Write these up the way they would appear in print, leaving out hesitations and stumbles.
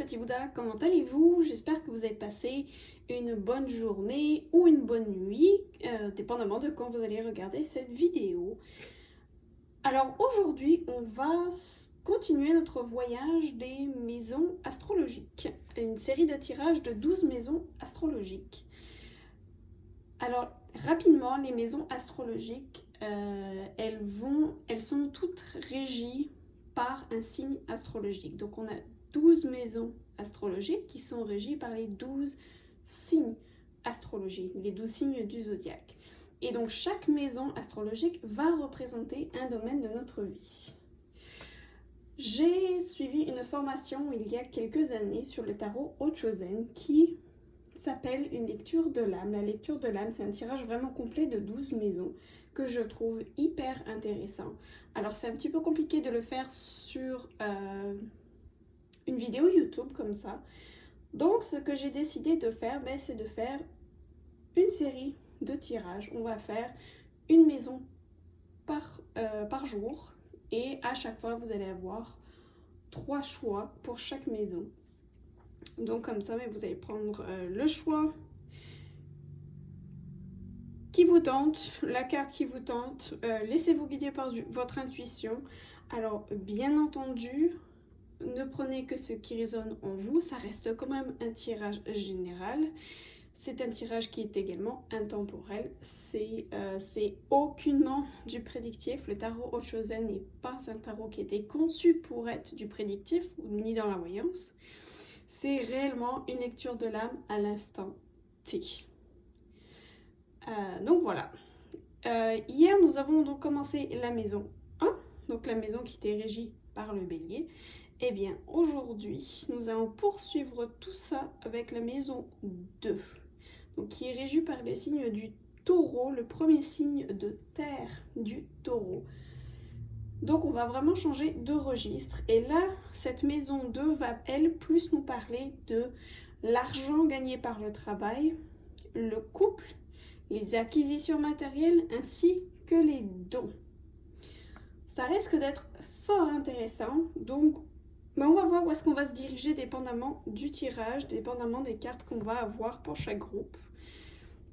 petits Bouddhas, comment allez-vous? J'espère que vous avez passé une bonne journée ou une bonne nuit, dépendamment de quand vous allez regarder cette vidéo. Alors aujourd'hui, on va continuer notre voyage des maisons astrologiques, une série de tirages de 12 maisons astrologiques. Alors rapidement, les maisons astrologiques, elles sont toutes régies par un signe astrologique. Donc on a 12 maisons astrologiques qui sont régies par les 12 signes astrologiques, les 12 signes du zodiaque. Et donc chaque maison astrologique va représenter un domaine de notre vie. J'ai suivi une formation il y a quelques années sur le tarot Ochozen qui s'appelle une lecture de l'âme. La lecture de l'âme, c'est un tirage vraiment complet de 12 maisons que je trouve hyper intéressant. Alors c'est un petit peu compliqué de le faire sur une vidéo YouTube comme ça. Donc ce que j'ai décidé de faire, c'est de faire une série de tirages. On va faire une maison par jour et à chaque fois vous allez avoir 3 choix pour chaque maison. Donc comme ça, vous allez prendre le choix qui vous tente, la carte qui vous tente, laissez-vous guider par votre intuition. Alors bien entendu, ne prenez que ce qui résonne en vous, ça reste quand même un tirage général. C'est un tirage qui est également intemporel, c'est aucunement du prédictif. Le tarot Ochozen n'est pas un tarot qui a été conçu pour être du prédictif, ni dans la voyance. C'est réellement une lecture de l'âme à l'instant T. Donc voilà. Hier, nous avons donc commencé la maison 1, donc la maison qui était régie par le bélier. Et bien, aujourd'hui, nous allons poursuivre tout ça avec la maison 2, donc qui est régie par les signes du taureau, le premier signe de terre du taureau. Donc on va vraiment changer de registre. Et là, cette maison 2 va, elle, plus nous parler de l'argent gagné par le travail, le couple, les acquisitions matérielles ainsi que les dons. Ça risque d'être fort intéressant, donc on va voir où est-ce qu'on va se diriger dépendamment du tirage, dépendamment des cartes qu'on va avoir pour chaque groupe.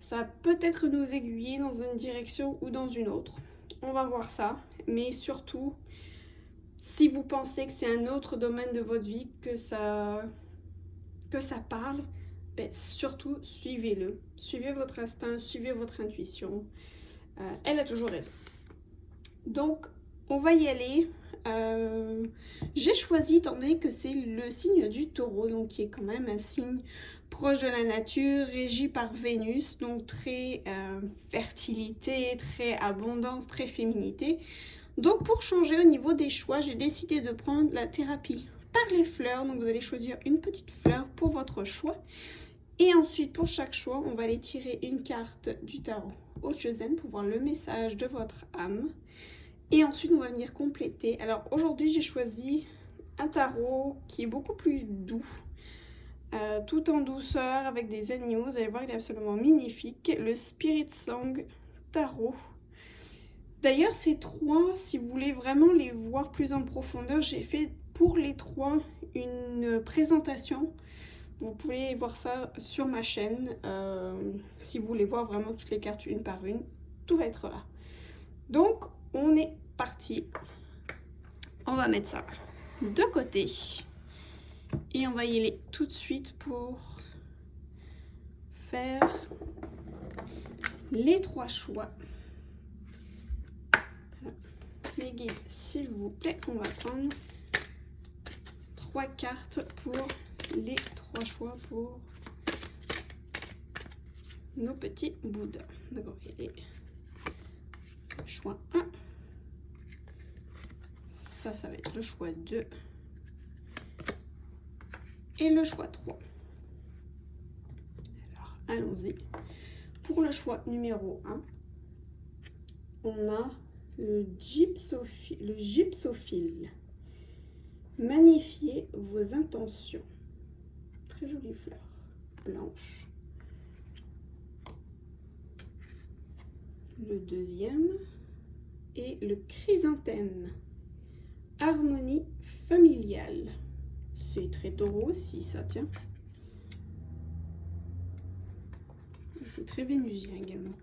Ça va peut-être nous aiguiller dans une direction ou dans une autre. On va voir ça, mais surtout, si vous pensez que c'est un autre domaine de votre vie que ça parle, surtout suivez-le. Suivez votre instinct, suivez votre intuition. Elle a toujours raison. Donc, on va y aller. J'ai choisi, étant donné que c'est le signe du taureau, donc qui est quand même un signe proche de la nature, régi par Vénus, donc très fertilité, très abondance, très féminité. Donc pour changer au niveau des choix, j'ai décidé de prendre la thérapie par les fleurs. Donc vous allez choisir une petite fleur pour votre choix. Et ensuite, pour chaque choix, on va aller tirer une carte du tarot Ochozen pour voir le message de votre âme. Et ensuite, on va venir compléter. Alors aujourd'hui, j'ai choisi un tarot qui est beaucoup plus doux, tout en douceur, avec des animaux. Vous allez voir, il est absolument magnifique. Le Spirit Song Tarot. D'ailleurs, ces trois, si vous voulez vraiment les voir plus en profondeur, j'ai fait pour les trois une présentation. Vous pouvez voir ça sur ma chaîne. Si vous voulez voir vraiment toutes les cartes une par une, tout va être là. Donc, on est parti. On va mettre ça de côté. Et on va y aller tout de suite pour faire les 3 choix. Les guides, s'il vous plaît, on va prendre 3 cartes pour les 3 choix pour nos petits Bouddhas. D'abord, il y a le choix 1. Ça va être le choix 2. Et le choix 3. Alors, allons-y. Pour le choix numéro 1, on a le gypsophile. Magnifiez vos intentions. Très jolie fleur blanche. Le deuxième est le chrysanthème. Harmonie familiale. C'est très taureau aussi, ça, tiens. C'est très vénusien également.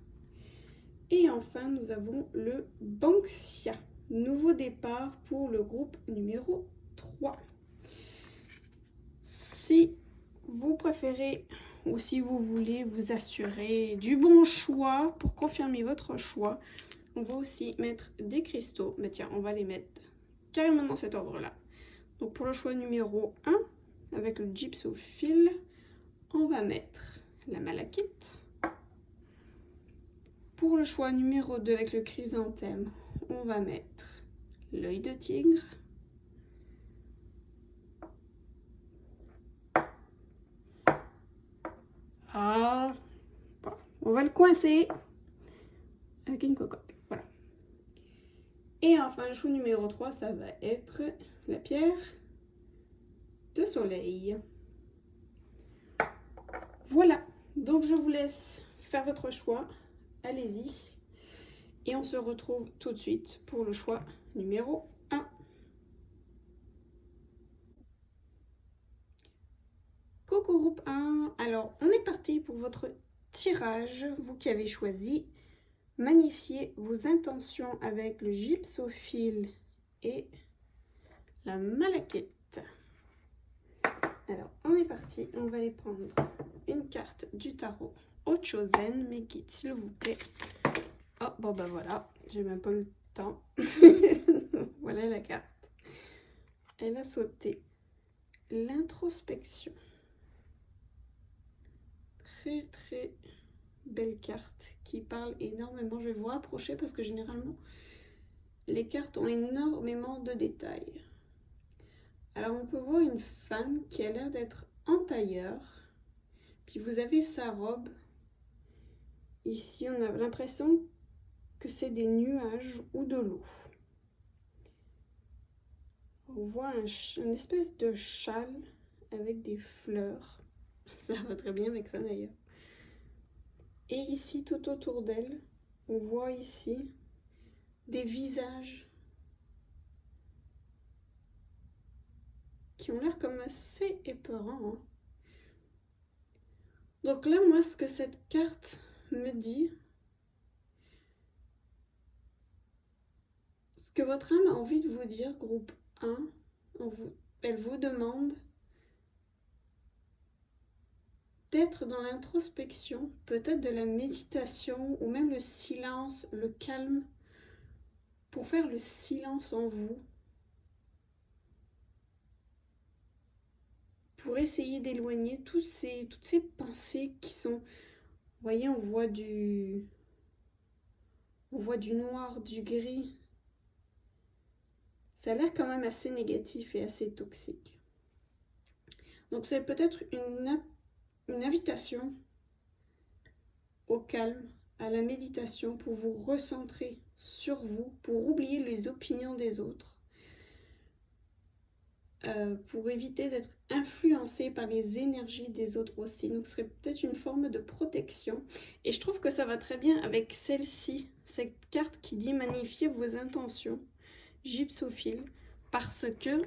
Et enfin, nous avons le Banksia. Nouveau départ pour le groupe numéro 3. Si vous préférez ou si vous voulez vous assurer du bon choix pour confirmer votre choix, on va aussi mettre des cristaux. Mais tiens, on va les mettre carrément dans cet ordre-là. Donc pour le choix numéro 1, avec le gypsophile, on va mettre la malachite. Pour le choix numéro 2 avec le chrysanthème, on va mettre l'œil de tigre. Ah, bon, on va le coincer avec une cocotte. Voilà. Et enfin, le choix numéro 3, ça va être la pierre de soleil. Voilà, donc je vous laisse faire votre choix. Allez-y. Et on se retrouve tout de suite pour le choix numéro 1. Coucou groupe 1. Alors, on est parti pour votre tirage. Vous qui avez choisi, magnifiez vos intentions avec le gypsophile et la malachite. Alors, on est parti. On va aller prendre une carte du tarot au Chosen, mes guides, s'il vous plaît. Oh, bon bah voilà, j'ai même pas eu le temps. Voilà la carte. Elle a sauté. L'introspection. Très très belle carte qui parle énormément. Je vais vous rapprocher parce que généralement, les cartes ont énormément de détails. Alors on peut voir une femme qui a l'air d'être en tailleur. Puis vous avez sa robe. Ici, on a l'impression que c'est des nuages ou de l'eau. On voit une espèce de châle avec des fleurs. Ça va très bien avec ça d'ailleurs. Et ici, tout autour d'elle, on voit ici des visages qui ont l'air comme assez épeurants. Hein. Donc là, moi, ce que cette carte me dit, ce que votre âme a envie de vous dire, groupe 1, elle vous demande d'être dans l'introspection, peut-être de la méditation ou même le silence, le calme, pour faire le silence en vous, pour essayer d'éloigner toutes ces pensées qui sont, vous voyez, on voit du noir, du gris. Ça a l'air quand même assez négatif et assez toxique. Donc c'est peut-être une invitation au calme, à la méditation, pour vous recentrer sur vous, pour oublier les opinions des autres, pour éviter d'être influencé par les énergies des autres aussi. Donc ce serait peut-être une forme de protection. Et je trouve que ça va très bien avec celle-ci, cette carte qui dit magnifier vos intentions, gypsophile, parce que,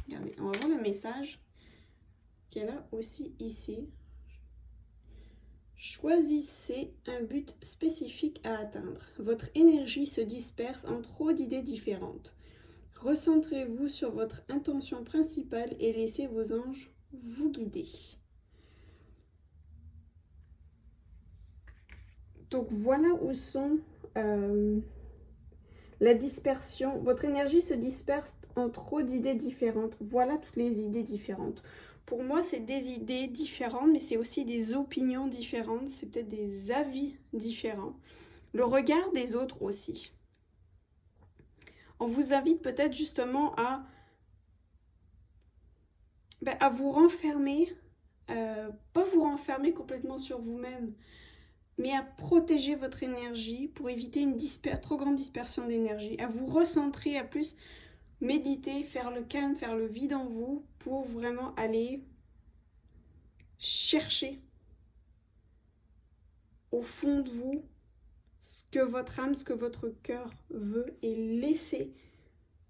regardez, on va voir le message qu'elle a aussi ici. Choisissez un but spécifique à atteindre. Votre énergie se disperse en trop d'idées différentes. Recentrez-vous sur votre intention principale et laissez vos anges vous guider. Donc voilà où sont la dispersion. Votre énergie se disperse en trop d'idées différentes. Voilà toutes les idées différentes. Pour moi, c'est des idées différentes, mais c'est aussi des opinions différentes. C'est peut-être des avis différents. Le regard des autres aussi. On vous invite peut-être justement à vous renfermer, pas vous renfermer complètement sur vous-même, mais à protéger votre énergie pour éviter une trop grande dispersion d'énergie, à vous recentrer, à plus méditer, faire le calme, faire le vide en vous pour vraiment aller chercher au fond de vous ce que votre âme, ce que votre cœur veut et laisser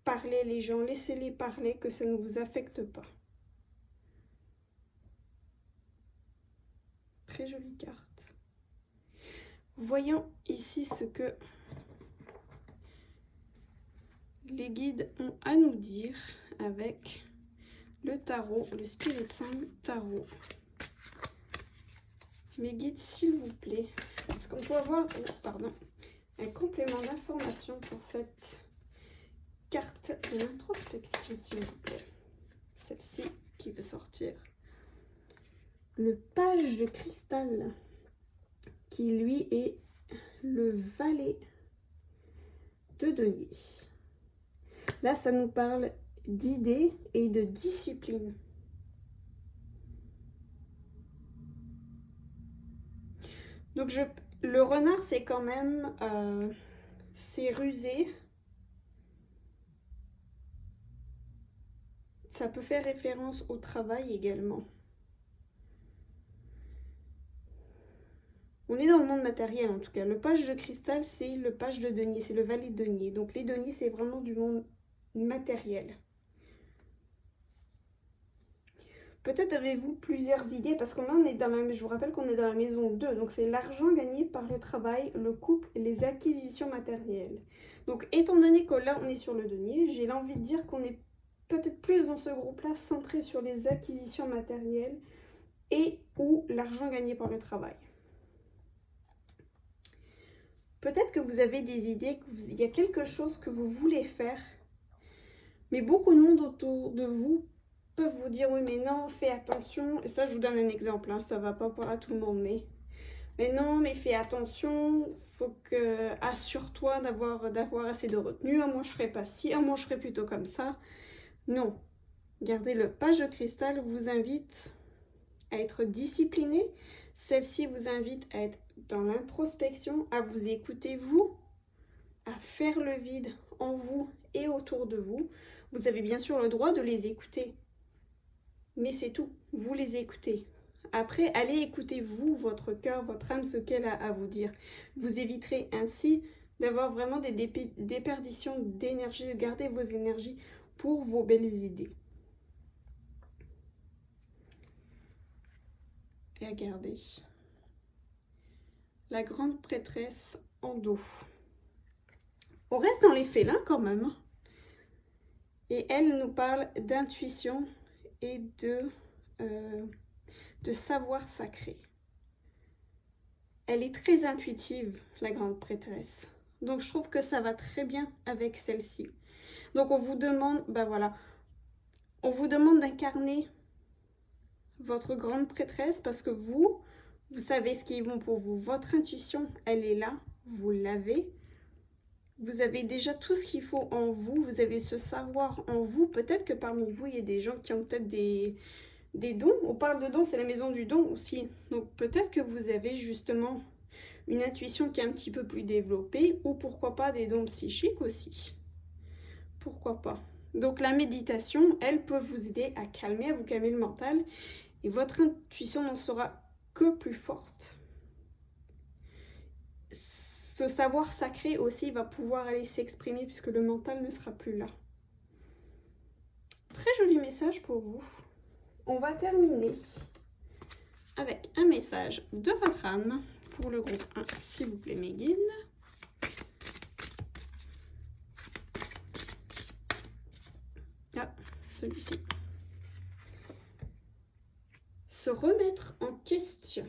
parler les gens, laissez-les parler, que ça ne vous affecte pas. Très jolie carte. Voyons ici ce que les guides ont à nous dire avec le tarot, le Spirit Sand Tarot. Mes guides, s'il vous plaît, est-ce qu'on peut avoir un complément d'information pour cette carte de l'introspection, s'il vous plaît. Celle-ci qui veut sortir. Le page de cristal, qui lui est le valet de denier. Là, ça nous parle d'idées et de discipline. Donc, le renard, c'est quand même... c'est rusé. Ça peut faire référence au travail également. On est dans le monde matériel en tout cas. Le page de cristal, c'est le page de denier, c'est le valet de denier. Donc les deniers, c'est vraiment du monde matériel. Peut-être avez-vous plusieurs idées, parce qu'on en est dans la... Je vous rappelle qu'on est dans la maison 2. Donc c'est l'argent gagné par le travail, le couple et les acquisitions matérielles. Donc étant donné que là, on est sur le denier, j'ai l'envie de dire qu'on est peut-être plus dans ce groupe-là, centré sur les acquisitions matérielles et ou l'argent gagné par le travail. Peut-être que vous avez des idées, qu'il y a quelque chose que vous voulez faire, mais beaucoup de monde autour de vous peuvent vous dire « Oui, mais non, fais attention. » Et ça, je vous donne un exemple, hein, ça ne va pas pour à tout le monde, mais non, mais fais attention, faut que assure-toi d'avoir assez de retenue. Ah, moi, je ferai pas ci, ah, moi, je ferai plutôt comme ça. Non. Gardez le page de cristal vous invite à être discipliné. Celle-ci vous invite à être dans l'introspection, à vous écouter vous, à faire le vide en vous et autour de vous. Vous avez bien sûr le droit de les écouter, mais c'est tout, vous les écoutez. Après, allez écouter vous, votre cœur, votre âme, ce qu'elle a à vous dire. Vous éviterez ainsi d'avoir vraiment des déperditions d'énergie, de garder vos énergies pour vos belles idées. Et regardez, la grande prêtresse en dos. On reste dans les félins quand même. Et elle nous parle d'intuition et de savoir sacré. Elle est très intuitive, la grande prêtresse. Donc je trouve que ça va très bien avec celle-ci. Donc on vous demande, ben voilà, on vous demande d'incarner votre grande prêtresse parce que vous savez ce qui est bon pour vous. Votre intuition, elle est là, vous l'avez. Vous avez déjà tout ce qu'il faut en vous, vous avez ce savoir en vous. Peut-être que parmi vous, il y a des gens qui ont peut-être des dons. On parle de dons, c'est la maison du don aussi. Donc peut-être que vous avez justement une intuition qui est un petit peu plus développée ou pourquoi pas des dons psychiques aussi. Pourquoi pas. Donc la méditation, elle peut vous aider à calmer, à vous calmer le mental et votre intuition n'en sera que plus forte. Ce savoir sacré aussi va pouvoir aller s'exprimer puisque le mental ne sera plus là. Très joli message pour vous. On va terminer avec un message de votre âme pour le groupe 1, s'il vous plaît mes guides. Ah, celui-ci. Se remettre en question.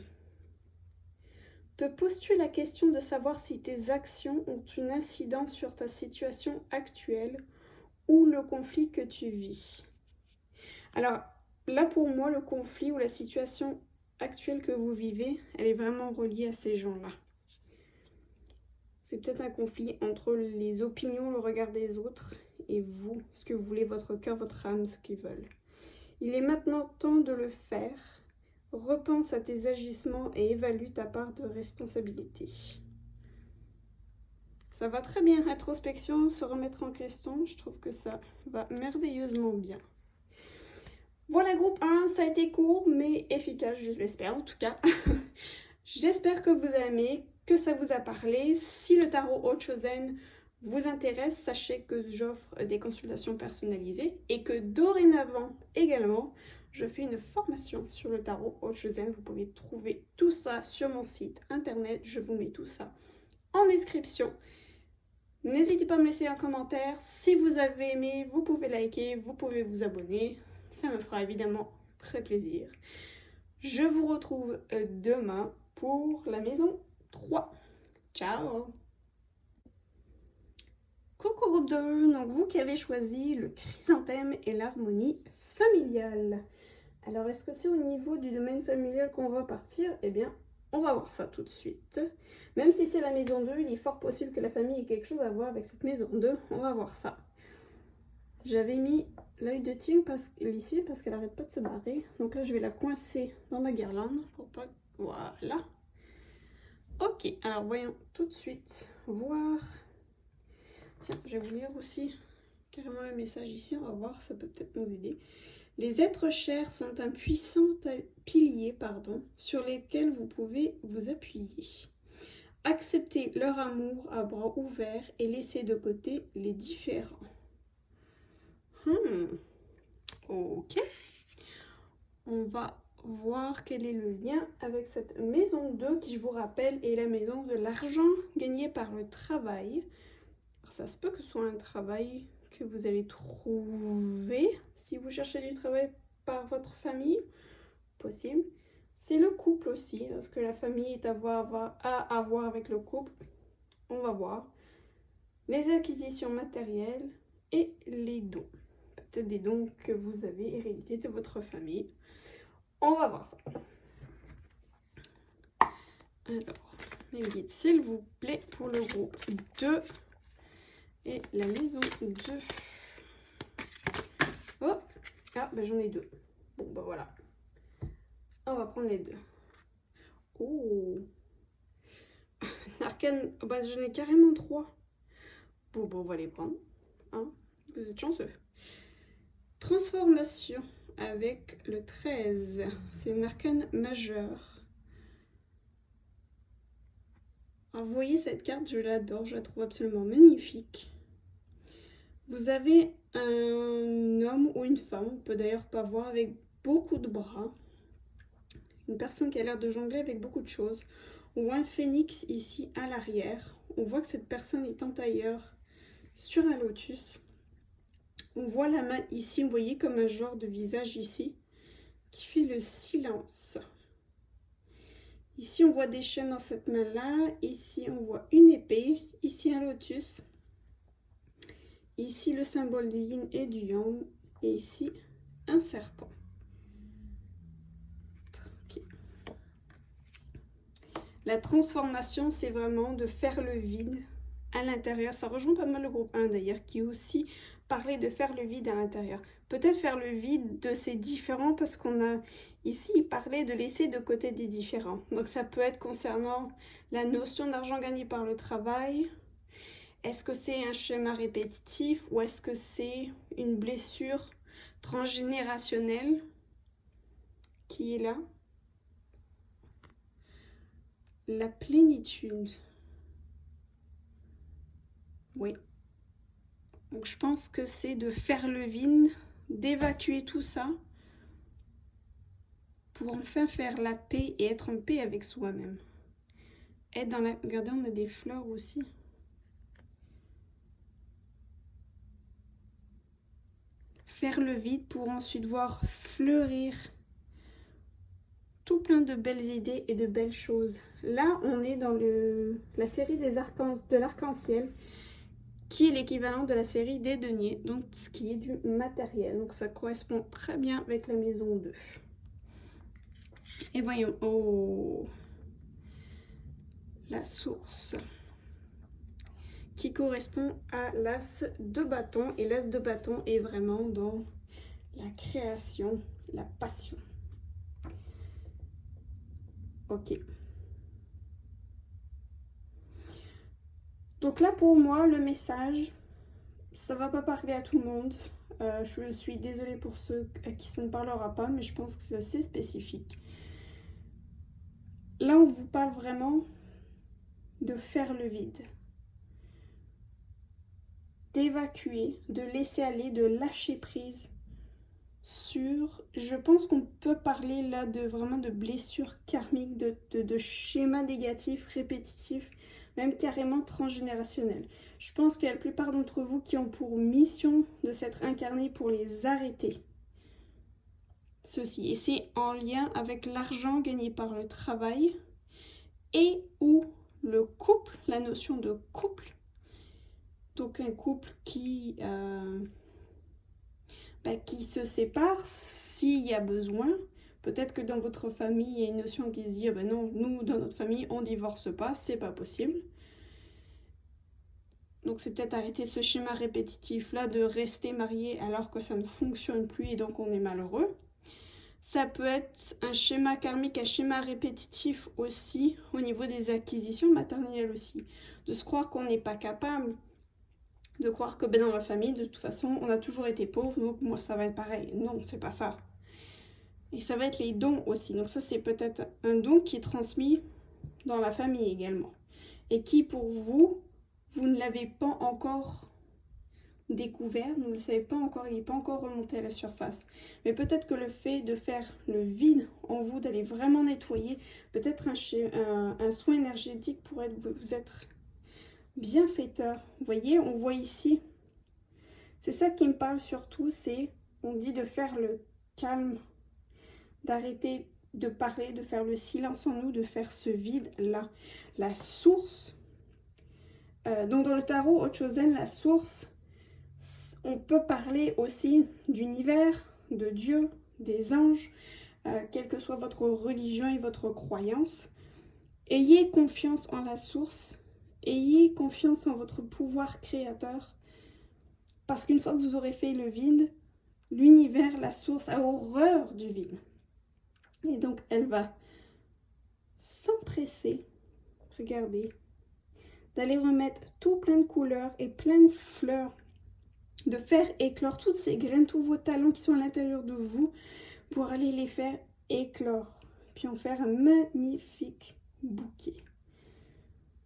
Te poses-tu la question de savoir si tes actions ont une incidence sur ta situation actuelle ou le conflit que tu vis? Alors, là pour moi, le conflit ou la situation actuelle que vous vivez, elle est vraiment reliée à ces gens-là. C'est peut-être un conflit entre les opinions, le regard des autres et vous, ce que vous voulez, votre cœur, votre âme, ce qu'ils veulent. Il est maintenant temps de le faire. Repense à tes agissements et évalue ta part de responsabilité. Ça va très bien, introspection, se remettre en question, je trouve que ça va merveilleusement bien. Voilà, groupe 1, ça a été court mais efficace, je l'espère en tout cas. J'espère que vous avez aimé, que ça vous a parlé. Si le tarot Haute Chosen vous intéresse, sachez que j'offre des consultations personnalisées et que dorénavant également, je fais une formation sur le tarot Haute-Josenne. Vous pouvez trouver tout ça sur mon site internet. Je vous mets tout ça en description. N'hésitez pas à me laisser un commentaire. Si vous avez aimé, vous pouvez liker, vous pouvez vous abonner. Ça me fera évidemment très plaisir. Je vous retrouve demain pour la maison 3. Ciao! Coucou groupe 2, donc vous qui avez choisi le chrysanthème et l'harmonie familiale. Alors est-ce que c'est au niveau du domaine familial qu'on va partir? Eh bien, on va voir ça tout de suite. Même si c'est la maison 2, il est fort possible que la famille ait quelque chose à voir avec cette maison 2. On va voir ça. J'avais mis l'œil de tigre ici parce qu'elle n'arrête pas de se barrer. Donc là, je vais la coincer dans ma guirlande pour pas... Voilà. Ok, alors voyons tout de suite voir... Tiens, je vais vous lire aussi carrément le message ici, on va voir, ça peut peut-être nous aider. Les êtres chers sont un puissant pilier, sur lesquels vous pouvez vous appuyer. Acceptez leur amour à bras ouverts et laissez de côté les différends. Ok. On va voir quel est le lien avec cette maison 2 qui, je vous rappelle, est la maison de l'argent gagné par le travail. Alors, ça se peut que ce soit un travail que vous allez trouver si vous cherchez du travail par votre famille. Possible. C'est le couple aussi. Est-ce que la famille est à voir avec le couple? On va voir. Les acquisitions matérielles et les dons. Peut-être des dons que vous avez hérités de votre famille. On va voir ça. Alors, mes guides, s'il vous plaît, pour le groupe 2 et la maison 2. Oh, ah, ben j'en ai 2. Bon, ben voilà. On va prendre les 2. Oh, arcane, bah j'en ai carrément 3. Bon, on va les prendre. Hein, vous êtes chanceux. Transformation avec le 13. C'est une arcane majeure. Alors, vous voyez cette carte, je l'adore, je la trouve absolument magnifique. Vous avez un homme ou une femme, on peut d'ailleurs pas voir, avec beaucoup de bras. Une personne qui a l'air de jongler avec beaucoup de choses. On voit un phénix ici à l'arrière. On voit que cette personne est en tailleur sur un lotus. On voit la main ici, vous voyez comme un genre de visage ici, qui fait le silence. Ici, on voit des chaînes dans cette main-là. Ici, on voit une épée. Ici, un lotus. Ici, le symbole du yin et du yang. Et ici, un serpent. Okay. La transformation, c'est vraiment de faire le vide à l'intérieur. Ça rejoint pas mal le groupe 1 d'ailleurs, qui aussi parlait de faire le vide à l'intérieur. Peut-être faire le vide de ces différents, parce qu'on a ici parlé de laisser de côté des différents. Donc ça peut être concernant la notion d'argent gagné par le travail. Est-ce que c'est un schéma répétitif ou est-ce que c'est une blessure transgénérationnelle qui est là? La plénitude. Oui. Donc je pense que c'est de faire le vide, d'évacuer tout ça pour enfin faire la paix et être en paix avec soi-même. Être dans la... Regardez, on a des fleurs aussi. Faire le vide pour ensuite voir fleurir tout plein de belles idées et de belles choses. Là, on est dans la série de l'arc-en-ciel, qui est l'équivalent de la série des deniers, donc ce qui est du matériel. Donc ça correspond très bien avec la maison 2. Et voyons, oh, la source, qui correspond à l'as de bâton. Et l'as de bâton est vraiment dans la création, la passion. Ok. Donc là, pour moi, le message, ça va pas parler à tout le monde. Je suis désolée pour ceux à qui ça ne parlera pas, mais je pense que c'est assez spécifique. Là, on vous parle vraiment de faire le vide, d'évacuer, de laisser aller, de lâcher prise je pense qu'on peut parler là de vraiment de blessures karmiques, de schémas négatifs, répétitifs, même carrément transgénérationnels. Je pense qu'il y a la plupart d'entre vous qui ont pour mission de s'être incarnés pour les arrêter. Ceci, et c'est en lien avec l'argent gagné par le travail et ou le couple, la notion de couple. Donc un couple qui se sépare s'il y a besoin. Peut-être que dans votre famille, il y a une notion qui se dit non, nous, dans notre famille, on divorce pas, c'est pas possible. Donc c'est peut-être arrêter ce schéma répétitif-là de rester marié alors que ça ne fonctionne plus et donc on est malheureux. Ça peut être un schéma karmique, un schéma répétitif aussi au niveau des acquisitions matérielles aussi. De se croire qu'on n'est pas capable, de croire que dans la famille, de toute façon, on a toujours été pauvre, donc moi ça va être pareil. Non, c'est pas ça. Et ça va être les dons aussi. Donc ça, c'est peut-être un don qui est transmis dans la famille également. Et qui, pour vous, vous ne l'avez pas encore découvert, vous ne le savez pas encore, il n'est pas encore remonté à la surface. Mais peut-être que le fait de faire le vide en vous, d'aller vraiment nettoyer, peut-être un soin énergétique pourrait vous être bienfaiteur. Vous voyez, on voit ici, c'est ça qui me parle surtout, c'est, on dit de faire le calme, d'arrêter de parler, de faire le silence en nous, de faire ce vide-là. La source, donc dans le tarot Ochozen, la source, on peut parler aussi d'univers, de Dieu, des anges, quelle que soit votre religion et votre croyance. Ayez confiance en la source, ayez confiance en votre pouvoir créateur, parce qu'une fois que vous aurez fait le vide, l'univers, la source, a horreur du vide. Et donc elle va s'empresser, regardez, d'aller remettre tout plein de couleurs et plein de fleurs, de faire éclore toutes ces graines, tous vos talents qui sont à l'intérieur de vous, pour aller les faire éclore, puis en faire un magnifique bouquet.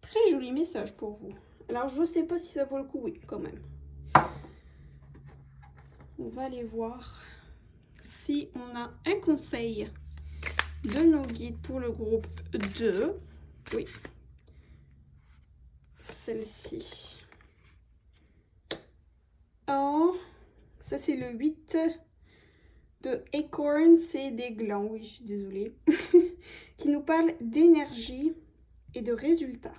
Très joli message pour vous. Alors je ne sais pas si ça vaut le coup, oui, quand même. On va aller voir si on a un conseil de nos guides pour le groupe 2. Oui, celle-ci. Oh, ça c'est le 8 de Acorn, c'est des glands, oui, je suis désolée, qui nous parle d'énergie et de résultats.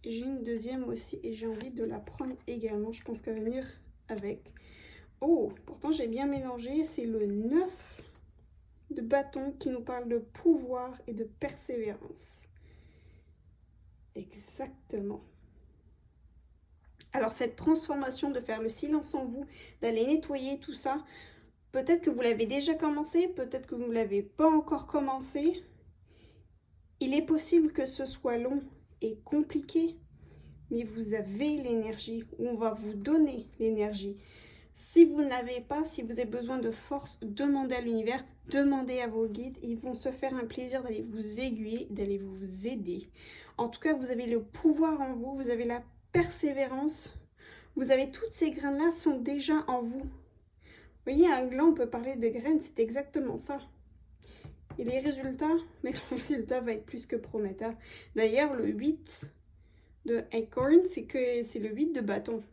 J'ai une deuxième aussi et j'ai envie de la prendre également, je pense qu'elle va venir avec. Oh, pourtant j'ai bien mélangé, c'est le 9 de bâton qui nous parle de pouvoir et de persévérance. Exactement. Alors cette transformation de faire le silence en vous, d'aller nettoyer tout ça, peut-être que vous l'avez déjà commencé, peut-être que vous ne l'avez pas encore commencé. Il est possible que ce soit long et compliqué, mais vous avez l'énergie, ou on va vous donner l'énergie. Si vous ne l'avez pas, si vous avez besoin de force, demandez à l'univers, demandez à vos guides. Ils vont se faire un plaisir d'aller vous aiguiller, d'aller vous aider. En tout cas, vous avez le pouvoir en vous, vous avez la persévérance. Vous avez toutes ces graines-là sont déjà en vous. Vous voyez, un gland, on peut parler de graines, c'est exactement ça. Et les résultats, mais le résultat va être plus que prometteur. D'ailleurs, le 8 de Acorn, c'est le 8 de bâton.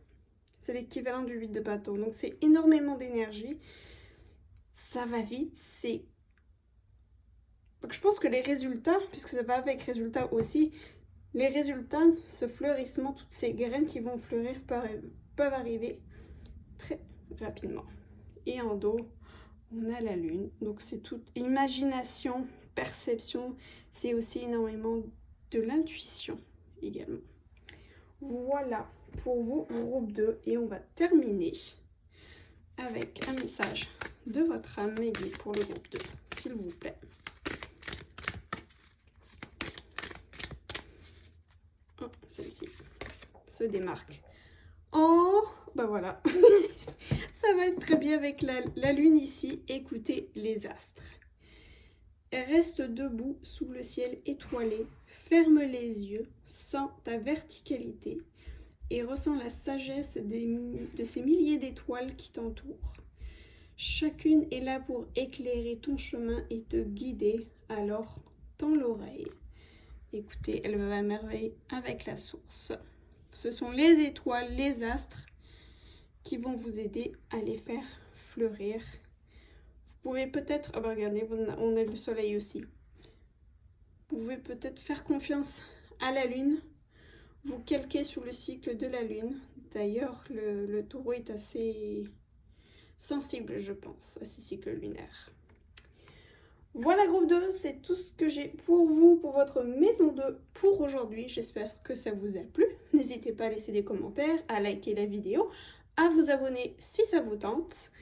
C'est l'équivalent du 8 de bâton. Donc, c'est énormément d'énergie. Ça va vite. Donc, je pense que les résultats, puisque ça va avec résultats aussi, les résultats, ce fleurissement, toutes ces graines qui vont fleurir peuvent arriver très rapidement. Et en dos, on a la lune. Donc, c'est toute imagination, perception. C'est aussi énormément de l'intuition également. Voilà pour vous, groupe 2. Et on va terminer avec un message de votre âme aiguë pour le groupe 2, s'il vous plaît. Oh, celle-ci se démarque. Oh, bah voilà. Ça va être très bien avec la lune ici. Écoutez les astres. Reste debout sous le ciel étoilé. Ferme les yeux. Sens ta verticalité. et ressens la sagesse de ces milliers d'étoiles qui t'entourent. Chacune est là pour éclairer ton chemin et te guider, alors tends l'oreille. Écoutez, elle va à merveille avec la source. Ce sont les étoiles, les astres qui vont vous aider à les faire fleurir. Vous pouvez peut-être... Ah bah regardez, on a le soleil aussi. Vous pouvez peut-être faire confiance à la lune. Vous calquez sur le cycle de la lune. D'ailleurs, le taureau est assez sensible, je pense, à ces cycles lunaires. Voilà groupe 2, c'est tout ce que j'ai pour vous, pour votre maison 2 pour aujourd'hui. J'espère que ça vous a plu. N'hésitez pas à laisser des commentaires, à liker la vidéo, à vous abonner si ça vous tente.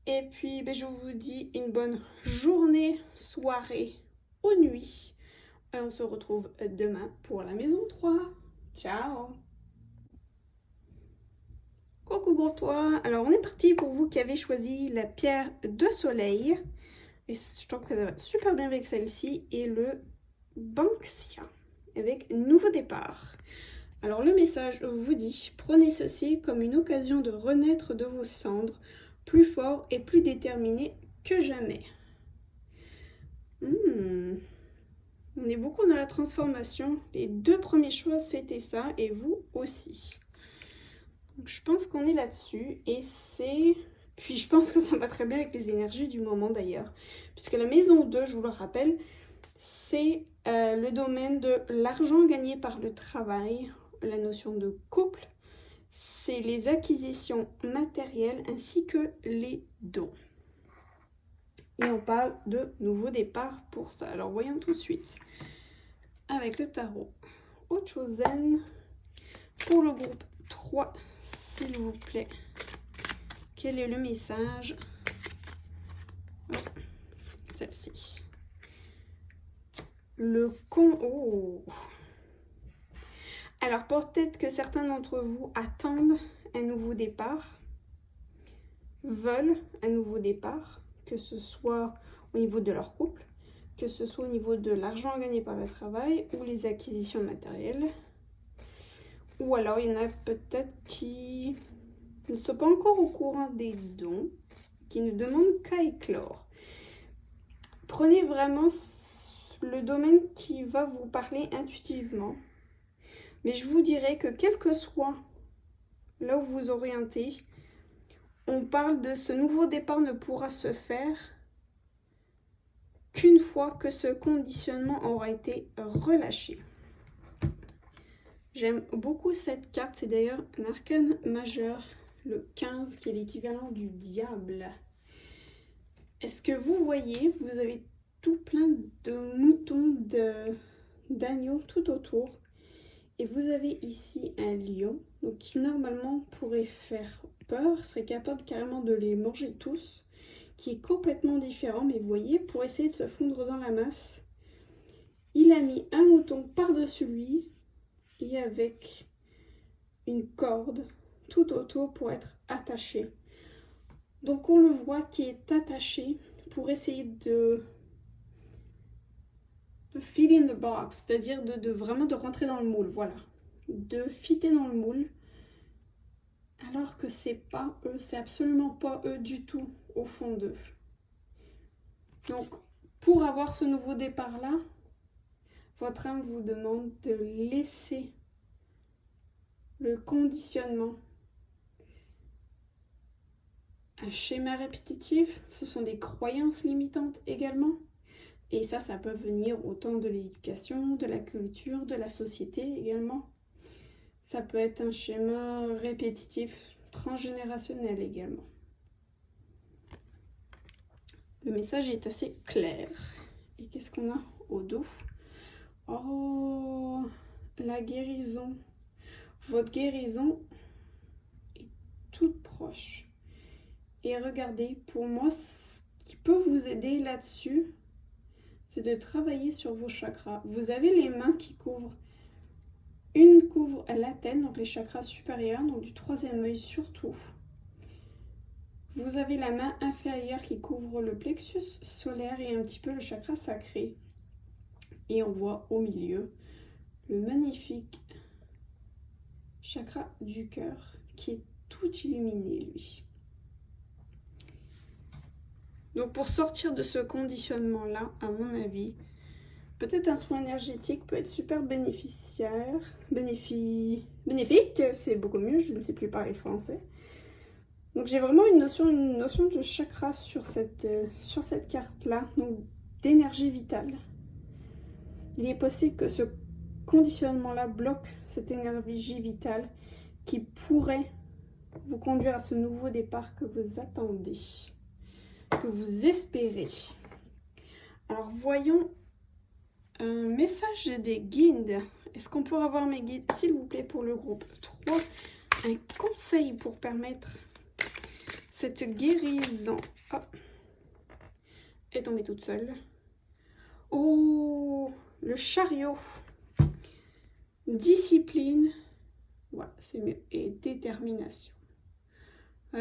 Et puis, je vous dis une bonne journée, soirée ou nuit. Et on se retrouve demain pour la maison 3. Ciao! Coucou groupe 3. Alors, on est parti pour vous qui avez choisi la pierre de soleil. Et je trouve que ça va super bien avec celle-ci et le Banksia avec Nouveau Départ. Alors le message vous dit, prenez ceci comme une occasion de renaître de vos cendres, plus fort et plus déterminé que jamais. On est beaucoup dans la transformation. Les 2 premiers choix c'était ça et vous aussi. Donc, je pense qu'on est là-dessus et c'est... Puis je pense que ça va très bien avec les énergies du moment d'ailleurs. Puisque la maison 2, je vous le rappelle, c'est le domaine de l'argent gagné par le travail, la notion de couple, c'est les acquisitions matérielles ainsi que les dons. Et on parle de nouveau départ pour ça. Alors voyons tout de suite avec le tarot Ochozen pour le groupe 3, s'il vous plaît. Quel est le message? Oh, celle-ci. Le con... Oh. Alors peut-être que certains d'entre vous attendent un nouveau départ, veulent un nouveau départ, que ce soit au niveau de leur couple, que ce soit au niveau de l'argent gagné par le travail ou les acquisitions matérielles. Ou alors il y en a peut-être qui ne sont pas encore au courant des dons, qui ne demandent qu'à éclore. Prenez vraiment le domaine qui va vous parler intuitivement. Mais je vous dirais que quel que soit là où vous orientez, on parle de ce nouveau départ ne pourra se faire qu'une fois que ce conditionnement aura été relâché. J'aime beaucoup cette carte, c'est d'ailleurs un arcane majeur, le 15, qui est l'équivalent du diable. Est-ce que vous voyez, vous avez tout plein de moutons, d'agneaux tout autour. Et vous avez ici un lion, donc qui normalement pourrait faire peur, serait capable carrément de les manger tous, qui est complètement différent, mais vous voyez, pour essayer de se fondre dans la masse, il a mis un mouton par-dessus lui, et avec une corde tout autour pour être attaché. Donc on le voit qui est attaché pour essayer de fill in the box, c'est-à-dire de vraiment de rentrer dans le moule, voilà. De fitter dans le moule, alors que c'est pas eux, c'est absolument pas eux du tout au fond d'eux. Donc, pour avoir ce nouveau départ-là, votre âme vous demande de laisser le conditionnement. Un schéma répétitif, ce sont des croyances limitantes également. Et ça peut venir autant de l'éducation, de la culture, de la société également. Ça peut être un schéma répétitif, transgénérationnel également. Le message est assez clair. Et qu'est-ce qu'on a au dos? Oh, la guérison. Votre guérison est toute proche. Et regardez, pour moi, ce qui peut vous aider là-dessus, c'est de travailler sur vos chakras. Vous avez les mains qui couvrent. Une couvre l'Athènes, donc les chakras supérieurs, donc du 3e œil surtout. Vous avez la main inférieure qui couvre le plexus solaire et un petit peu le chakra sacré. Et on voit au milieu le magnifique chakra du cœur, qui est tout illuminé, lui. Donc pour sortir de ce conditionnement-là, à mon avis, peut-être un soin énergétique peut être super bénéficiaire, bénéfique, c'est beaucoup mieux, je ne sais plus parler français. Donc j'ai vraiment une notion de chakra sur cette carte-là, donc d'énergie vitale. Il est possible que ce conditionnement-là bloque cette énergie vitale qui pourrait vous conduire à ce nouveau départ que vous attendez, que vous espérez. Alors voyons un message des guides. Est-ce qu'on pourrait avoir mes guides, s'il vous plaît, pour le groupe 3? Un conseil pour permettre cette guérison. Oh, est tombée toute seule. Oh, le chariot. Discipline. Voilà, c'est mieux. Et détermination.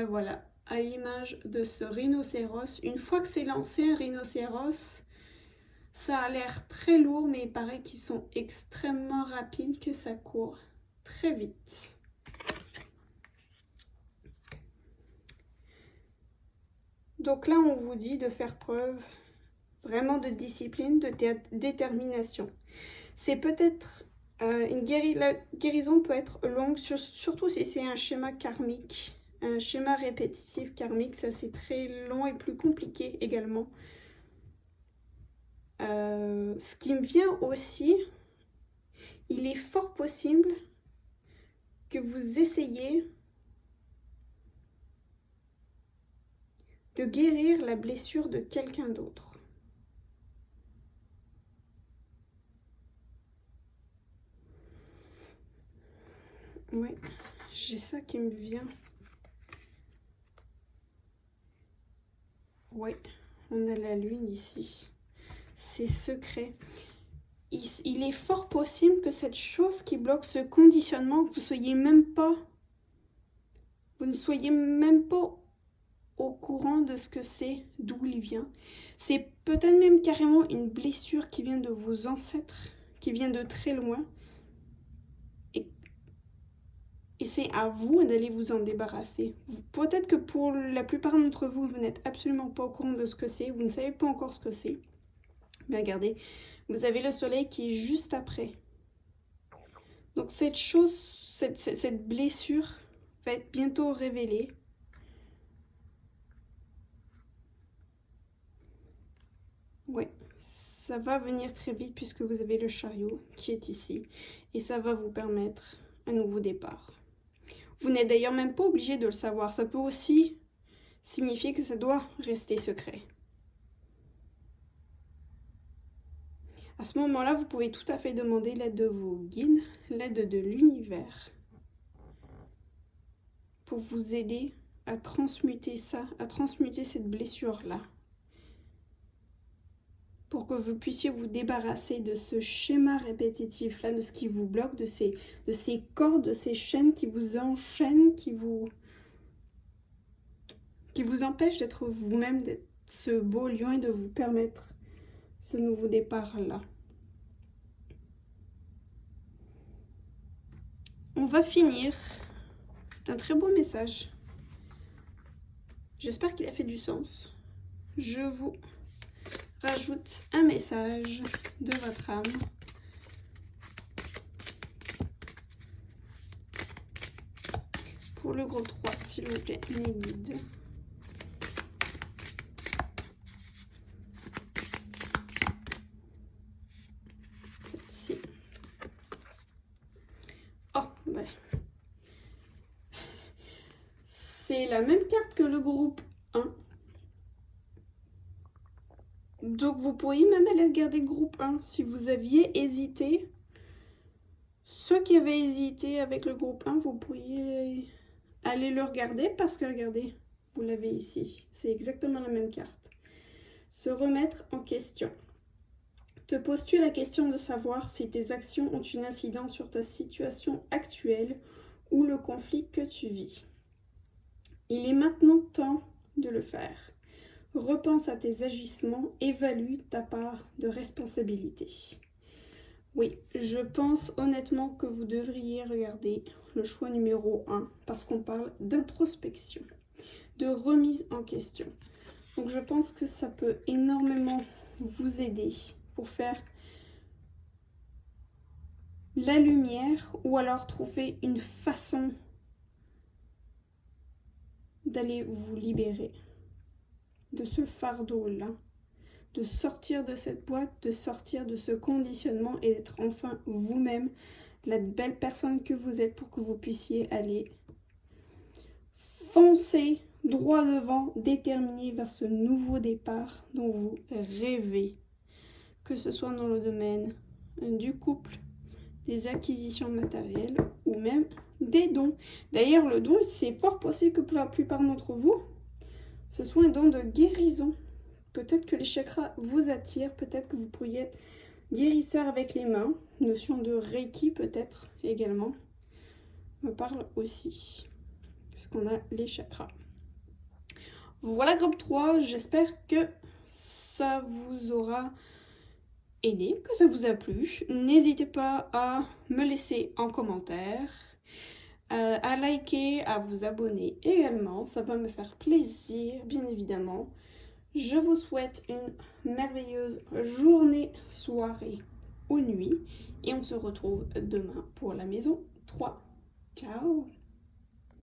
Voilà, à l'image de ce rhinocéros. Une fois que c'est lancé, un rhinocéros, ça a l'air très lourd, mais il paraît qu'ils sont extrêmement rapides, que ça court très vite. Donc là, on vous dit de faire preuve vraiment de discipline, de détermination. C'est peut-être la guérison peut être longue, surtout si c'est un schéma karmique, un schéma répétitif karmique, ça c'est très long et plus compliqué également. Ce qui me vient aussi, il est fort possible que vous essayiez de guérir la blessure de quelqu'un d'autre. Oui, j'ai ça qui me vient. Oui, on a la lune ici. C'est secret. Il est fort possible que cette chose qui bloque ce conditionnement, que vous ne soyez même pas au courant de ce que c'est, d'où il vient. C'est peut-être même carrément une blessure qui vient de vos ancêtres, qui vient de très loin. Et c'est à vous d'aller vous en débarrasser. Peut-être que pour la plupart d'entre vous, vous n'êtes absolument pas au courant de ce que c'est, vous ne savez pas encore ce que c'est. Mais regardez, vous avez le soleil qui est juste après. Donc cette chose, cette blessure va être bientôt révélée. Ouais, ça va venir très vite puisque vous avez le chariot qui est ici. Et ça va vous permettre un nouveau départ. Vous n'êtes d'ailleurs même pas obligé de le savoir. Ça peut aussi signifier que ça doit rester secret. À ce moment-là, vous pouvez tout à fait demander l'aide de vos guides, l'aide de l'univers, pour vous aider à transmuter ça, à transmuter cette blessure-là. Pour que vous puissiez vous débarrasser de ce schéma répétitif-là, de ce qui vous bloque, de ces cordes, de ces chaînes qui vous enchaînent, qui vous empêchent d'être vous-même, d'être ce beau lion et de vous permettre ce nouveau départ-là. On va finir. C'est un très beau message. J'espère qu'il a fait du sens. Je vous rajoute un message de votre âme. Pour le groupe 3, s'il vous plaît, mes guides. Celle-ci. Oh, ouais. C'est la même carte que le groupe 1. Donc vous pourriez même aller regarder le groupe 1 si vous aviez hésité. Ceux qui avaient hésité avec le groupe 1, vous pourriez aller le regarder parce que regardez, vous l'avez ici. C'est exactement la même carte. Se remettre en question. Te poses-tu la question de savoir si tes actions ont une incidence sur ta situation actuelle ou le conflit que tu vis? Il est maintenant temps de le faire. Repense à tes agissements, évalue ta part de responsabilité. Oui, je pense honnêtement que vous devriez regarder le choix numéro 1 parce qu'on parle d'introspection, de remise en question. Donc je pense que ça peut énormément vous aider pour faire la lumière ou alors trouver une façon d'aller vous libérer de ce fardeau-là, de sortir de cette boîte, de sortir de ce conditionnement et d'être enfin vous-même, la belle personne que vous êtes pour que vous puissiez aller foncer droit devant, déterminé vers ce nouveau départ dont vous rêvez, que ce soit dans le domaine du couple, des acquisitions matérielles ou même des dons. D'ailleurs, le don, c'est fort possible que pour la plupart d'entre vous, ce soit un don de guérison. Peut-être que les chakras vous attirent, peut-être que vous pourriez être guérisseur avec les mains. Notion de Reiki peut-être également me parle aussi, puisqu'on a les chakras. Voilà groupe 3, j'espère que ça vous aura aidé, que ça vous a plu. N'hésitez pas à me laisser en commentaire, à liker, à vous abonner également, ça va me faire plaisir bien évidemment. Je vous souhaite une merveilleuse journée, soirée ou nuit et on se retrouve demain pour la maison 3. Ciao!